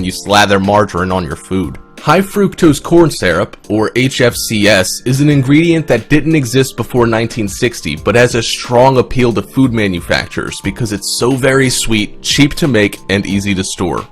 you slather margarine on your food. High fructose corn syrup, or HFCS, is an ingredient that didn't exist before 1960 but has a strong appeal to food manufacturers because it's so very sweet, cheap to make, and easy to store.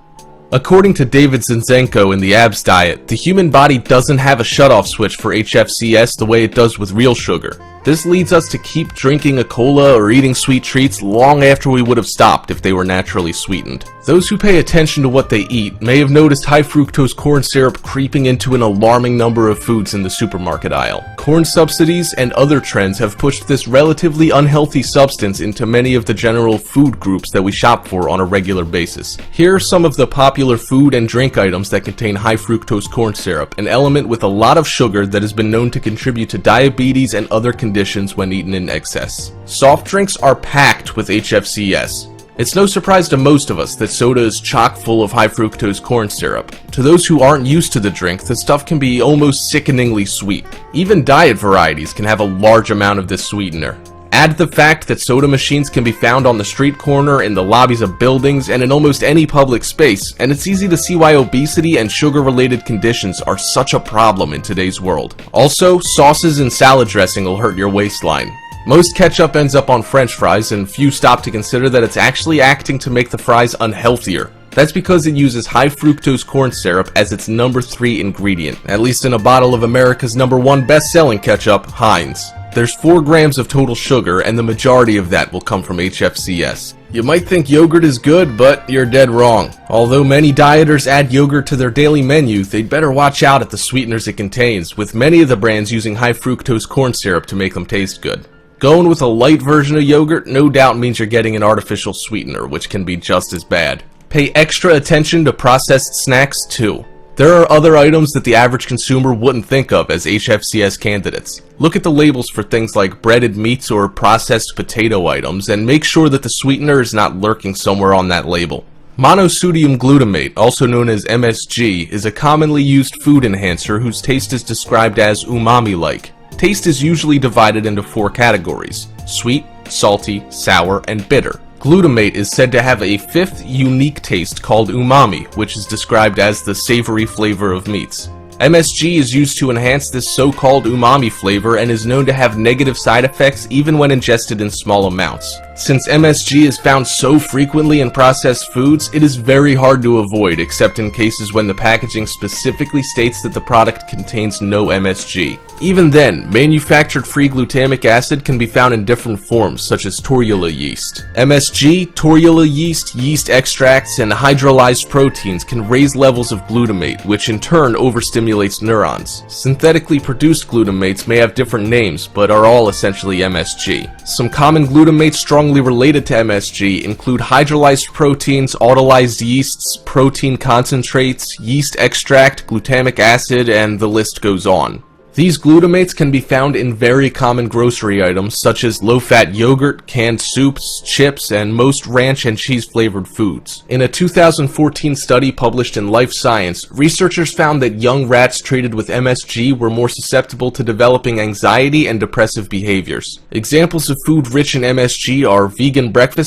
According to David Zinczenko in the ABS diet, the human body doesn't have a shutoff switch for HFCS the way it does with real sugar. This leads us to keep drinking a cola or eating sweet treats long after we would have stopped if they were naturally sweetened. Those who pay attention to what they eat may have noticed high fructose corn syrup creeping into an alarming number of foods in the supermarket aisle. Corn subsidies and other trends have pushed this relatively unhealthy substance into many of the general food groups that we shop for on a regular basis. Here are some of the popular food and drink items that contain high fructose corn syrup, an element with a lot of sugar that has been known to contribute to diabetes and other conditions when eaten in excess. Soft drinks are packed with HFCS. It's no surprise to most of us that soda is chock full of high fructose corn syrup. To those who aren't used to the drink, the stuff can be almost sickeningly sweet. Even diet varieties can have a large amount of this sweetener. Add the fact that soda machines can be found on the street corner, in the lobbies of buildings, and in almost any public space, and it's easy to see why obesity and sugar-related conditions are such a problem in today's world. Also, sauces and salad dressing will hurt your waistline. Most ketchup ends up on French fries, and few stop to consider that it's actually acting to make the fries unhealthier. That's because it uses high fructose corn syrup as its number 3 ingredient, at least in a bottle of America's number 1 best-selling ketchup, Heinz. There's 4 grams of total sugar, and the majority of that will come from HFCS. You might think yogurt is good, but you're dead wrong. Although many dieters add yogurt to their daily menu, they'd better watch out at the sweeteners it contains, with many of the brands using high fructose corn syrup to make them taste good. Going with a light version of yogurt no doubt means you're getting an artificial sweetener, which can be just as bad. Pay extra attention to processed snacks too. There are other items that the average consumer wouldn't think of as HFCS candidates. Look at the labels for things like breaded meats or processed potato items and make sure that the sweetener is not lurking somewhere on that label. Monosodium glutamate, also known as MSG, is a commonly used food enhancer whose taste is described as umami-like. Taste is usually divided into 4 categories: sweet, salty, sour, and bitter. Glutamate is said to have a 5th unique taste called umami, which is described as the savory flavor of meats. MSG is used to enhance this so-called umami flavor and is known to have negative side effects even when ingested in small amounts. Since MSG is found so frequently in processed foods, it is very hard to avoid except in cases when the packaging specifically states that the product contains no MSG. Even then, manufactured free glutamic acid can be found in different forms such as torula yeast. MSG, torula yeast, yeast extracts, and hydrolyzed proteins can raise levels of glutamate, which in turn overstimulates neurons. Synthetically produced glutamates may have different names, but are all essentially MSG. Some common glutamates strongly related to MSG include hydrolyzed proteins, autolyzed yeasts, protein concentrates, yeast extract, glutamic acid, and the list goes on. These glutamates can be found in very common grocery items such as low-fat yogurt, canned soups, chips, and most ranch and cheese-flavored foods. In a 2014 study published in Life Science, researchers found that young rats treated with MSG were more susceptible to developing anxiety and depressive behaviors. Examples of food rich in MSG are vegan breakfast